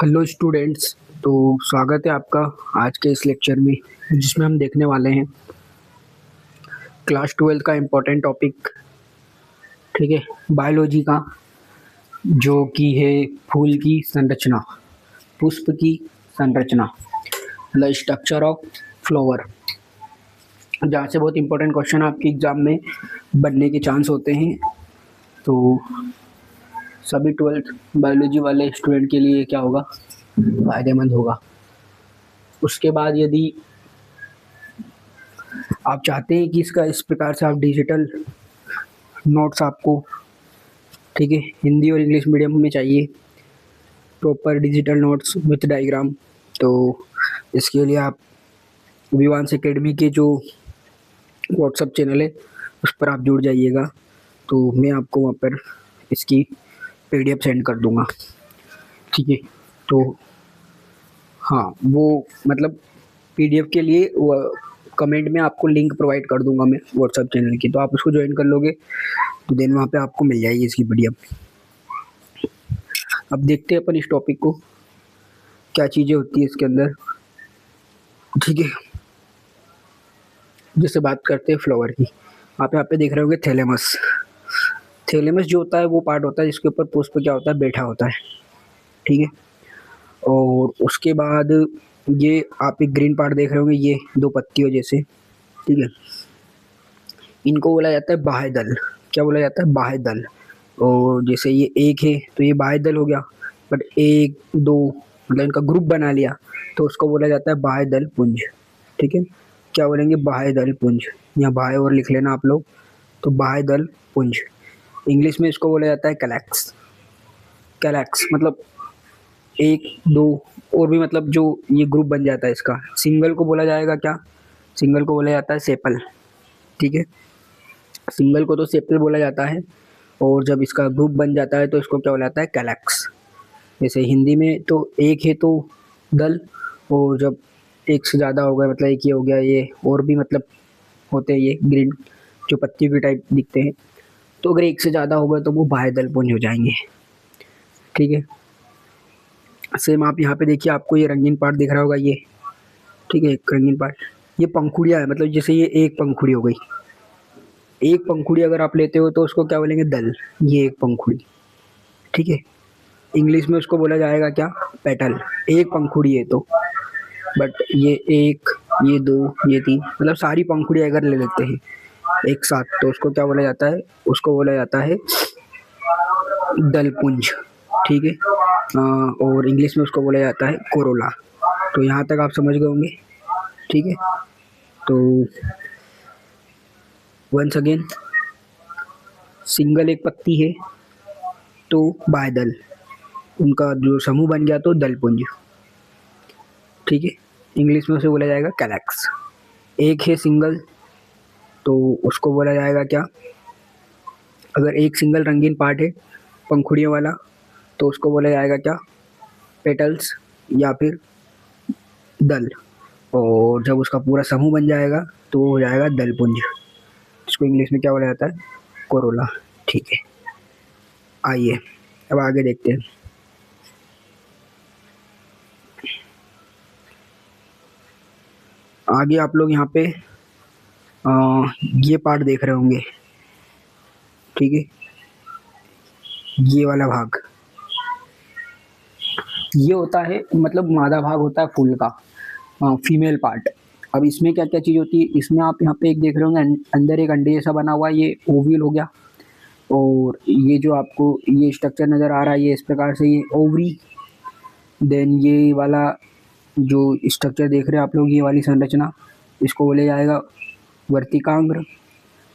Hello students. तो स्वागत है आपका आज के इस लेक्चर में, जिसमें हम देखने वाले हैं क्लास 12 का इम्पोर्टेंट टॉपिक। ठीक है, बायोलॉजी का, जो कि है फूल की संरचना, पुष्प की संरचना, द स्ट्रक्चर ऑफ फ्लावर, जहाँ से बहुत इंपॉर्टेंट क्वेश्चन आपके एग्जाम में बनने के चांस होते हैं। तो सभी 12th बायोलॉजी वाले स्टूडेंट के लिए क्या होगा, फायदेमंद होगा। उसके बाद यदि आप चाहते हैं कि इसका इस प्रकार से आप डिजिटल नोट्स आपको, ठीक है, हिंदी और इंग्लिश मीडियम में चाहिए, proper digital notes with diagram, तो इसके लिए आप विवांश एकेडमी के जो व्हाट्सएप चैनल है उस पर आप जुड़ जाइएगा। तो मैं आपको वहाँ पर इसकी पीडीएफ सेंड कर दूँगा। ठीक है, तो हाँ, वो मतलब पीडीएफ के लिए कमेंट में आपको लिंक प्रोवाइड कर दूंगा मैं व्हाट्सएप चैनल की, तो आप उसको ज्वाइन कर लोगे तो देन वहाँ पे आपको मिल जाएगी इसकी पीडीएफ। अब देखते हैं अपन इस टॉपिक को, क्या चीज़ें होती है इसके अंदर। ठीक है, जैसे बात करते हैं फ्लावर की, आप यहाँ पे देख रहे होंगे थैलेमस। थैलेमस जो होता है वो पार्ट होता है जिसके ऊपर पुष्प क्या होता है, बैठा होता है। ठीक है, और उसके बाद ये आप एक ग्रीन पार्ट देख रहे होंगे, ये दो पत्तियों जैसे। ठीक है, इनको बोला जाता है बाह्य दल। क्या बोला जाता है, बाह्य दल। और जैसे ये एक है तो ये बाह्य दल हो गया, बट एक दो मतलब इनका ग्रुप बना लिया तो उसको बोला जाता है बाह्य दल पुंज। ठीक है, क्या बोलेंगे, बाह्य दल पुंज। यहाँ बाह्य और लिख लेना आप लोग, तो बाह्य दल पुंज। इंग्लिश में इसको बोला जाता है कैलैक्स। कैलैक्स मतलब एक दो और भी, मतलब जो ये ग्रुप बन जाता है इसका। सिंगल को बोला जाएगा क्या, सिंगल को बोला जाता है सेपल। ठीक है, सिंगल को तो सेपल बोला जाता है, और जब इसका ग्रुप बन जाता है तो इसको क्या बोला जाता है, कैलैक्स। जैसे हिंदी में तो एक है तो दल, और जब एक से ज़्यादा हो गया मतलब एक ही हो गया, ये और भी मतलब होते हैं ये ग्रीन जो पत्ती के टाइप दिखते हैं, तो अगर एक से ज़्यादा हो गया तो वो बाह्य दल पुंज हो जाएंगे। ठीक है, सेम आप यहाँ पे देखिए, आपको ये रंगीन पार्ट दिख रहा होगा ये। ठीक है, एक रंगीन पार्ट, ये पंखुड़ियाँ है, मतलब जैसे ये एक पंखुड़ी हो गई। एक पंखुड़ी अगर आप लेते हो तो उसको क्या बोलेंगे, दल। ये एक पंखुड़ी। ठीक है, इंग्लिश में उसको बोला जाएगा क्या, पेटल। एक पंखुड़ी है तो, बट ये एक, ये दो, ये तीन, मतलब सारी पंखुड़ी अगर ले लेते हैं एक साथ तो उसको क्या बोला जाता है, उसको बोला जाता है दलपुंज। ठीक है, और इंग्लिश में उसको बोला जाता है कोरोला। तो यहाँ तक आप समझ गए होंगे। ठीक है, तो वंस अगेन, सिंगल एक पत्ती है तो बाह्य दल, उनका जो समूह बन गया तो दलपुंज। ठीक है, इंग्लिश में उसे बोला जाएगा कैलैक्स। एक है सिंगल तो उसको बोला जाएगा क्या, अगर एक सिंगल रंगीन पार्ट है पंखुड़ियों वाला तो उसको बोला जाएगा क्या, पेटल्स या फिर दल। और जब उसका पूरा समूह बन जाएगा तो वो हो जाएगा दलपुंज, इसको इंग्लिश में क्या बोला जाता है, कोरोला। ठीक है, आइए अब आगे देखते हैं। आगे आप लोग यहाँ पे ये पार्ट देख रहे होंगे। ठीक है, ये वाला भाग ये होता है, मतलब मादा भाग होता है फूल का, फीमेल पार्ट। अब इसमें क्या क्या चीज़ होती है, इसमें आप यहाँ पे एक देख रहे होंगे, अंदर एक अंडे जैसा बना हुआ है, ये ओव्यूल हो गया। और ये जो आपको ये स्ट्रक्चर नज़र आ रहा है, ये इस प्रकार से, ये ओवरी। देन ये वाला जो स्ट्रक्चर देख रहे हैं आप लोग, ये वाली संरचना, इसको बोले जाएगा वर्तिकांग्र,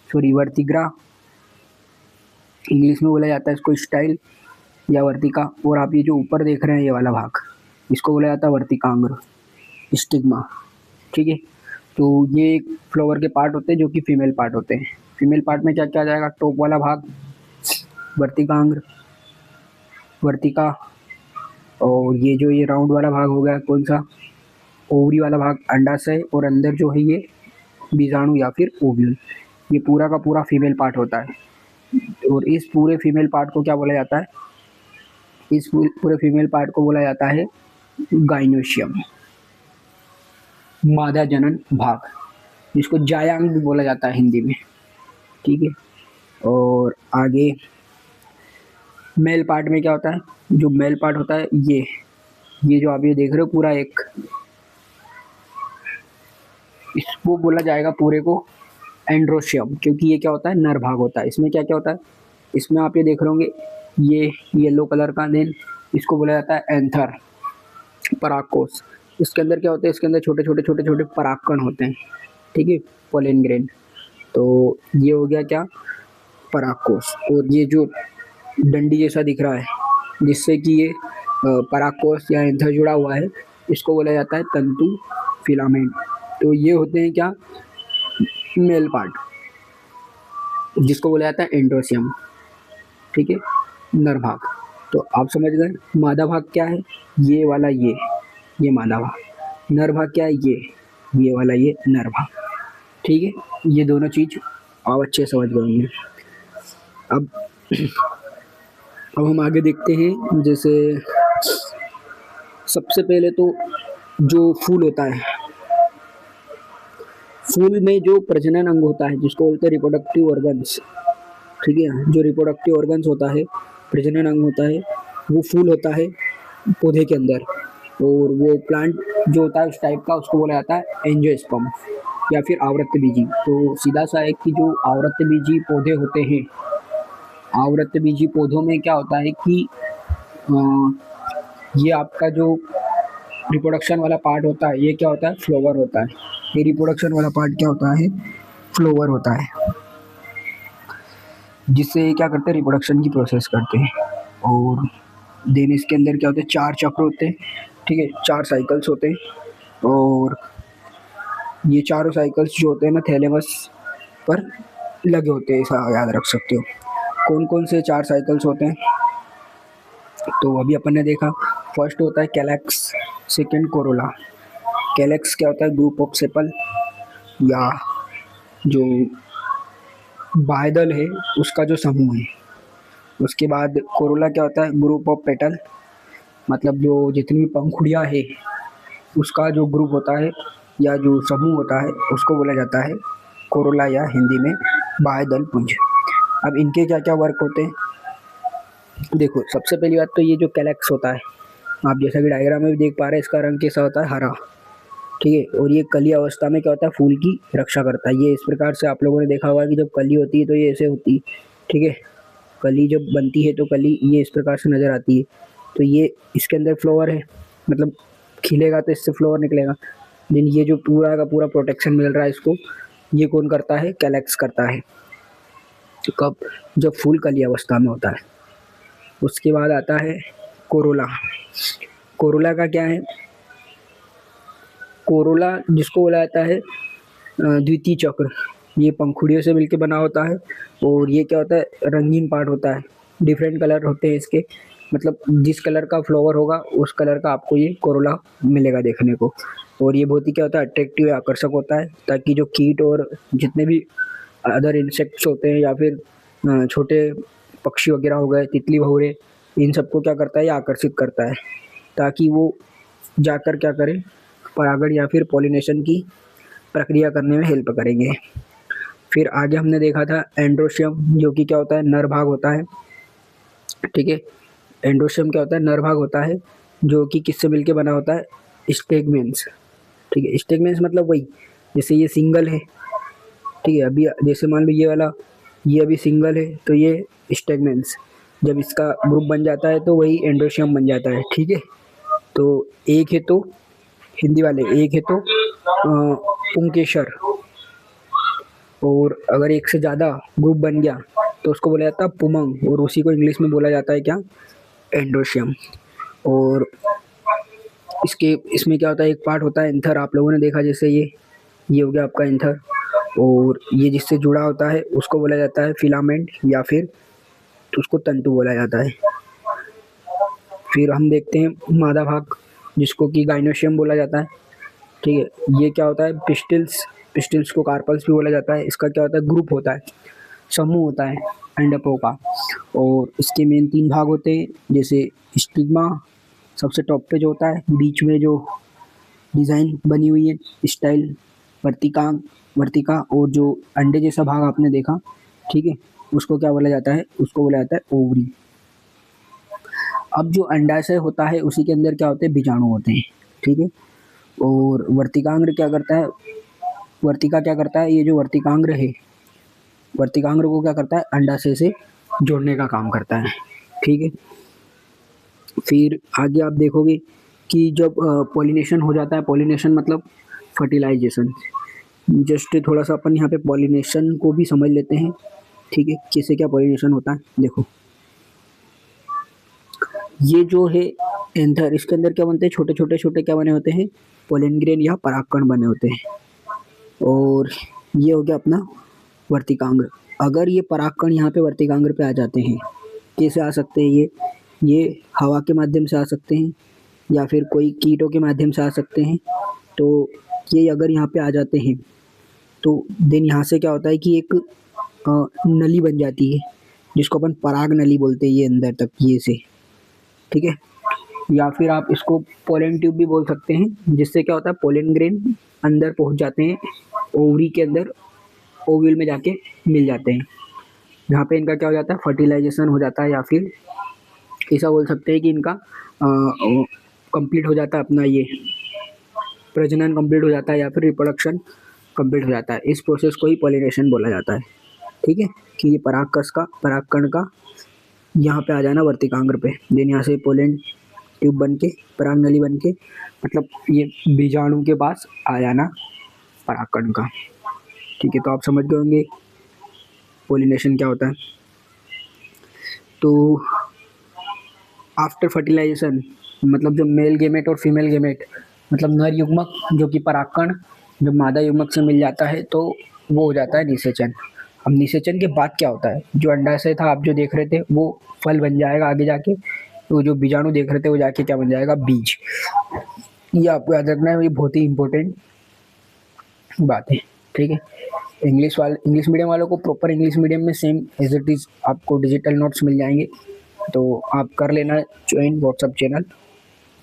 सॉरी वर्तिग्रा। इंग्लिश में बोला जाता है इसको स्टाइल या वर्तिका। और आप ये जो ऊपर देख रहे हैं ये वाला भाग, इसको बोला जाता है वर्तिकांग्र, स्टिग्मा। ठीक है, तो ये एक फ्लावर के पार्ट होते हैं जो कि फीमेल पार्ट होते हैं। फीमेल पार्ट में क्या क्या आ जाएगा, टॉप वाला भाग वर्तिकांग्र, वर्तिका, और ये जो ये राउंड वाला भाग हो गया कौन सा, ओवरी वाला भाग अंडाशय, और अंदर जो है ये बीजाणु या फिर ओव्यूल। ये पूरा का पूरा फीमेल पार्ट होता है, और इस पूरे फीमेल पार्ट को क्या बोला जाता है, इस पूरे फीमेल पार्ट को बोला जाता है गाइनोशियम, मादा जनन भाग, जिसको जायांग भी बोला जाता है हिंदी में, ठीक है। और आगे मेल पार्ट में क्या होता है, जो मेल पार्ट होता है ये जो आप ये देख रहे हो पूरा एक, इसको बोला जाएगा पूरे को एंड्रोशियम, क्योंकि ये क्या होता है नर भाग होता है। इसमें क्या क्या होता है, इसमें आप ये देख रहे होंगे ये येलो कलर का, देन इसको बोला जाता है एंथर, परागकोश। इसके अंदर क्या होता है, इसके अंदर छोटे छोटे छोटे छोटे परागकण होते हैं, ठीक है, पोलन ग्रेन। तो ये हो गया क्या, परागकोश। और ये जो डंडी जैसा दिख रहा है जिससे कि ये परागकोश या एंथर जुड़ा हुआ है, इसको बोला जाता है तंतु, फिलामेंट। तो ये होते हैं क्या, मेल पार्ट, जिसको बोला जाता है एंड्रोशियम, ठीक है, नर भाग। तो आप समझ गए मादा भाग क्या है, ये वाला ये मादा भाग। नर भाग क्या है, ये वाला ये नर भाग, ठीक है। ये दोनों चीज आप अच्छे समझ गए होंगे। अब हम आगे देखते हैं। जैसे सबसे पहले तो जो फूल होता है, फूल में जो प्रजनन अंग होता है जिसको बोलते हैं रिप्रोडक्टिव ऑर्गन्स, ठीक है, जो रिप्रोडक्टिव ऑर्गन्स होता है, प्रजनन अंग होता है, वो फूल होता है पौधे के अंदर। और वो प्लांट जो होता है उस टाइप का, उसको बोला जाता है एंजियोस्पर्म या फिर आवृत्तबीजी। तो सीधा सा है कि जो आवृत्तबीजी पौधे होते हैं, आवृत्तबीजी पौधों में क्या होता है कि ये आपका जो रिप्रोडक्शन वाला पार्ट होता है, ये क्या होता है, फ्लावर होता है। ये रिप्रोडक्शन वाला पार्ट क्या होता है, फ्लावर होता है, जिससे क्या करते हैं, रिप्रोडक्शन की प्रोसेस करते हैं। और देन इसके अंदर क्या होते हैं, 4 चक्र होते हैं, ठीक है, 4 साइकिल्स होते हैं। और ये चारों साइकिल्स जो होते हैं ना, थैलेमस पर लगे होते हैं, ऐसा याद रख सकते हो। कौन कौन से 4 साइकिल्स होते हैं, तो अभी अपन ने देखा, फर्स्ट होता है कैलेक्स, सेकंड कोरोला। कैलेक्स क्या होता है, ग्रुप ऑफ सेपल या जो बायदल है उसका जो समूह है। उसके बाद कोरोला क्या होता है, ग्रुप ऑफ पेटल, मतलब जो जितनी पंखुड़ियाँ है उसका जो ग्रुप होता है या जो समूह होता है, उसको बोला जाता है कोरोला या हिंदी में बायदल पुंज। अब इनके क्या क्या वर्क होते हैं, देखो सबसे पहली बात तो ये जो कैलेक्स होता है, आप जैसा कि डायग्राम में भी देख पा रहे हैं, इसका रंग कैसा होता है, हरा, ठीक है। और ये कली अवस्था में क्या होता है, फूल की रक्षा करता है। ये इस प्रकार से आप लोगों ने देखा होगा कि जब कली होती है तो ये ऐसे होती है, ठीक है, कली जब बनती है तो कली ये इस प्रकार से नज़र आती है। तो ये इसके अंदर फ्लावर है, मतलब खिलेगा तो इससे फ्लावर निकलेगा। लेकिन ये जो पूरा का पूरा प्रोटेक्शन मिल रहा है इसको, ये कौन करता है, कैलेक्स करता है। तो कब, जब फूल कली अवस्था में होता है। उसके बाद आता है कोरोला। कोरोला का क्या है, कोरोला जिसको बोला जाता है द्वितीय चक्र, ये पंखुड़ियों से मिलकर बना होता है। और ये क्या होता है, रंगीन पार्ट होता है, डिफरेंट कलर होते हैं इसके, मतलब जिस कलर का फ्लावर होगा उस कलर का आपको ये कोरोला मिलेगा देखने को। और ये बहुत ही क्या होता है, अट्रैक्टिव या आकर्षक होता है, ताकि जो कीट और जितने भी अदर इंसेक्ट्स होते हैं या फिर छोटे पक्षी वगैरह हो गए, तितली भौरे, इन सबको क्या करता है, ये आकर्षित करता है, ताकि वो जाकर क्या करें, परागण या फिर पॉलिनेशन की प्रक्रिया करने में हेल्प करेंगे। फिर आगे हमने देखा था एंड्रोशियम, जो कि क्या होता है, नर भाग होता है, ठीक है। एंड्रोशियम क्या होता है, नर भाग होता है, जो कि किससे मिलके बना होता है, स्टेगमेंट्स, ठीक है। स्टेगमेंट्स मतलब वही, जैसे ये सिंगल है, ठीक है, अभी जैसे मान लो ये वाला, ये अभी सिंगल है तो ये स्टेगमेंट्स, जब इसका ग्रुप बन जाता है तो वही एंड्रोशियम बन जाता है, ठीक है। तो एक है तो हिंदी वाले, एक है तो पुंकेसर, और अगर एक से ज़्यादा ग्रुप बन गया तो उसको बोला जाता है पुमंग, और उसी को इंग्लिश में बोला जाता है क्या, एंड्रोशियम। और इसमें क्या होता है, एक पार्ट होता है एंथर, आप लोगों ने देखा, जैसे ये हो गया आपका एंथर। और ये जिससे जुड़ा होता है उसको बोला जाता है फिलामेंट या फिर उसको तंतु बोला जाता है। फिर हम देखते हैं मादा भाग, जिसको कि गाइनोशियम बोला जाता है, ठीक है। ये क्या होता है, पिस्टिल्स को कार्पल्स भी बोला जाता है। इसका क्या होता है, ग्रुप होता है, समूह होता है अंडकों का। और इसके मेन 3 भाग होते हैं, जैसे स्टिग्मा सबसे टॉप पे जो होता है, बीच में जो डिज़ाइन बनी हुई है स्टाइल, वर्तिका और जो अंडे जैसा भाग आपने देखा, ठीक है, उसको क्या बोला जाता है, उसको बोला जाता है ओवरी। अब जो अंडाशय होता है उसी के अंदर क्या होते हैं, बीजाणु होते हैं, ठीक है। और वर्तिकांग्र क्या करता है, वर्तिका क्या करता है, ये जो वर्तिकांग्र है, वर्तिकांग्र को क्या करता है, अंडाशय से जोड़ने का काम करता है, ठीक है। फिर आगे आप देखोगे कि जब पॉलिनेशन हो जाता है, पॉलिनेशन मतलब फर्टिलाइजेशन, जस्ट थोड़ा सा अपन यहाँ पे पॉलिनेशन को भी समझ लेते हैं, ठीक है, किससे क्या पॉलिनेशन होता है। देखो ये जो है एंथर, इसके अंदर क्या बनते हैं, छोटे क्या बने होते हैं, पोलन ग्रेन या परागकण बने होते हैं। और ये हो गया अपना वर्तिकांग्र। अगर ये परागकण यहाँ पे वर्तिकांग्र पे आ जाते हैं, कैसे आ सकते हैं ये हवा के माध्यम से आ सकते हैं या फिर कोई कीटों के माध्यम से आ सकते हैं। तो ये अगर यहाँ पे आ जाते हैं तो देन यहाँ से क्या होता है कि एक नली बन जाती है, जिसको अपन पराग नली बोलते हैं, ये अंदर तक ये से, ठीक है। या फिर आप इसको पोलन ट्यूब भी बोल सकते हैं, जिससे क्या होता है, पोलन ग्रेन अंदर पहुंच जाते हैं, ओवरी के अंदर ओव्यूल में जाके मिल जाते हैं, जहाँ पे इनका क्या हो जाता है, फर्टिलाइजेशन हो जाता है, या फिर ऐसा बोल सकते हैं कि इनका कंप्लीट हो जाता है, अपना ये प्रजनन कंप्लीट हो जाता है, या फिर रिप्रोडक्शन कंप्लीट हो जाता है। इस प्रोसेस को ही पॉलिनेशन बोला जाता है, ठीक है, कि ये परागकण का यहाँ पे आ जाना वर्तिकांग्र पे, देन यहाँ से पोलन ट्यूब बन के, पराग नली बन के, मतलब ये बीजाणु के पास आ जाना परागकण का, ठीक है। तो आप समझ गए होंगे पोलिनेशन क्या होता है। तो आफ्टर फर्टिलाइजेशन मतलब जो मेल गेमेट और फीमेल गेमेट, मतलब नर युग्मक जो कि परागकण जब मादा युग्मक से मिल जाता है तो वो हो जाता है निषेचन। अब निषेचन के बाद क्या होता है, जो अंडाशय था आप जो देख रहे थे वो फल बन जाएगा आगे जाके, तो जो बीजाणु देख रहे थे वो जाके क्या बन जाएगा, बीज। ये आपको याद रखना है, ये बहुत ही इंपॉर्टेंट बात है, ठीक है। इंग्लिश मीडियम वालों को प्रॉपर इंग्लिश मीडियम में सेम एज इट इज़ आपको डिजिटल नोट्स मिल जाएंगे, तो आप कर लेना ज्वाइन व्हाट्सअप चैनल,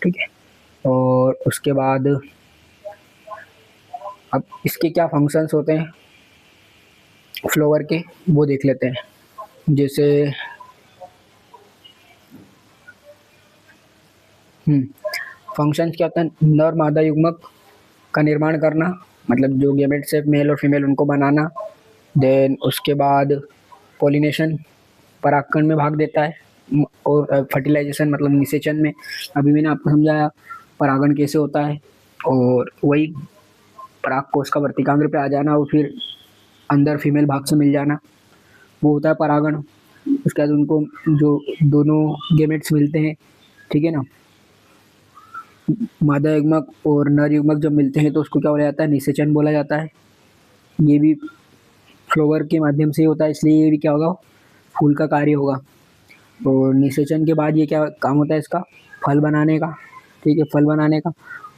ठीक है। और उसके बाद अब इसके क्या फंक्शंस होते हैं फ्लावर के, वो देख लेते हैं। जैसे फंक्शंस क्या होता है, नर मादा युग्मक का निर्माण करना, मतलब जो गेमेट्स है मेल और फीमेल उनको बनाना, देन उसके बाद पॉलिनेशन परागकण में भाग देता है, और फर्टिलाइजेशन मतलब निषेचन में अभी मैंने आपको समझाया परागण कैसे होता है, और वही पराग कोश का वर्तिकांग्र पे आ जाना और फिर अंदर फीमेल भाग से मिल जाना, वो होता है परागण। उसके बाद उनको जो दोनों गेमेट्स मिलते हैं, ठीक है ना, मादा युग्मक और नर युग्मक जब मिलते हैं तो उसको क्या बोला जाता है, निषेचन बोला जाता है। ये भी फ्लावर के माध्यम से होता है, इसलिए ये भी क्या होगा, फूल का कार्य होगा। और निषेचन के बाद ये क्या काम होता है इसका, फल बनाने का, ठीक है, फल बनाने का,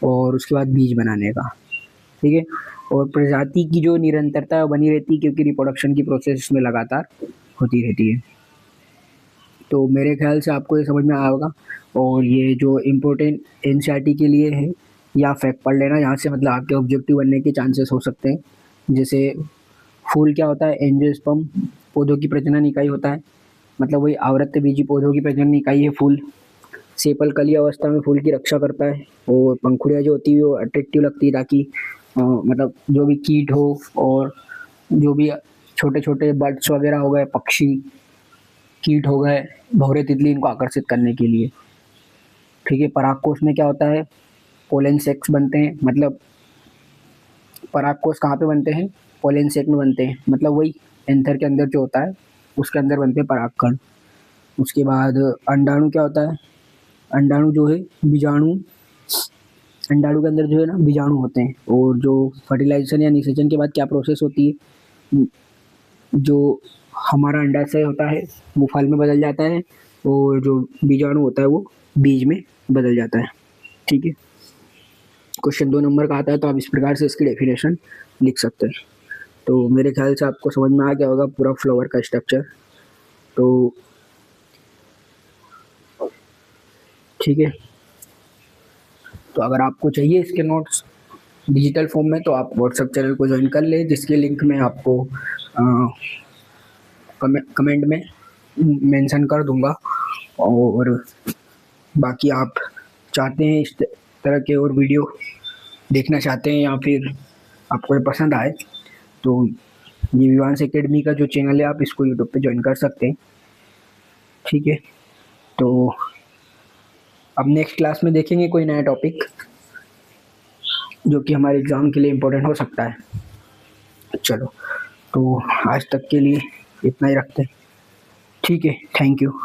और उसके बाद बीज बनाने का, ठीक है। और प्रजाति की जो निरंतरता है वो बनी रहती है, क्योंकि रिप्रोडक्शन की प्रोसेस इसमें लगातार होती रहती है। तो मेरे ख्याल से आपको ये समझ में आया होगा। और ये जो इम्पोर्टेंट एनसीईआरटी के लिए है, या फैक्ट पढ़ लेना, यहाँ से मतलब आपके ऑब्जेक्टिव बनने के चांसेस हो सकते हैं। जैसे फूल क्या होता है, एंजियोस्पर्म पौधों की प्रजनन इकाई होता है, मतलब वही आवृत्त बीजी पौधों की प्रजनन इकाई है फूल। सेपल कली अवस्था में फूल की रक्षा करता है, और पंखुड़ियाँ जो होती है वो अट्रैक्टिव लगती है, ताकि मतलब जो भी कीट हो और जो भी छोटे छोटे बर्ड्स वगैरह हो गए, पक्षी कीट हो गए, भौरे तितली, इनको आकर्षित करने के लिए, ठीक है। परागकोश में क्या होता है, पोलन सेक्स बनते हैं, मतलब परागकोश कहाँ पे बनते हैं, पोलन सेक में बनते हैं, मतलब वही एंथर के अंदर जो होता है उसके अंदर बनते हैं परागकण। उसके बाद अंडाणु क्या होता है, अंडाणु जो है बीजाणु, अंडाणु के अंदर जो है ना बीजाणु होते हैं, और जो फर्टिलाइजेशन या निषेचन के बाद क्या प्रोसेस होती है, जो हमारा अंडाशय होता है वो फल में बदल जाता है, और जो बीजाणु होता है वो बीज में बदल जाता है, ठीक है। क्वेश्चन 2 नंबर का आता है, तो आप इस प्रकार से इसकी डेफिनेशन लिख सकते हैं। तो मेरे ख्याल से आपको समझ में आ गया होगा पूरा फ्लावर का स्ट्रक्चर। तो ठीक है। तो अगर आपको चाहिए इसके नोट्स डिजिटल फॉर्म में तो आप व्हाट्सएप चैनल को ज्वाइन कर ले, जिसके लिंक मैं आपको कमेंट में मेंशन कर दूंगा। और बाकी आप चाहते हैं इस तरह के और वीडियो देखना चाहते हैं या फिर आपको ये पसंद आए तो ये विवांश एकेडमी का जो चैनल है आप इसको यूट्यूब पे ज्वाइन कर सकते हैं। ठीक है, तो अब नेक्स्ट क्लास में देखेंगे कोई नया टॉपिक जो कि हमारे एग्ज़ाम के लिए इम्पोर्टेंट हो सकता है। चलो, तो आज तक के लिए इतना ही रखते हैं। ठीक है, थैंक यू।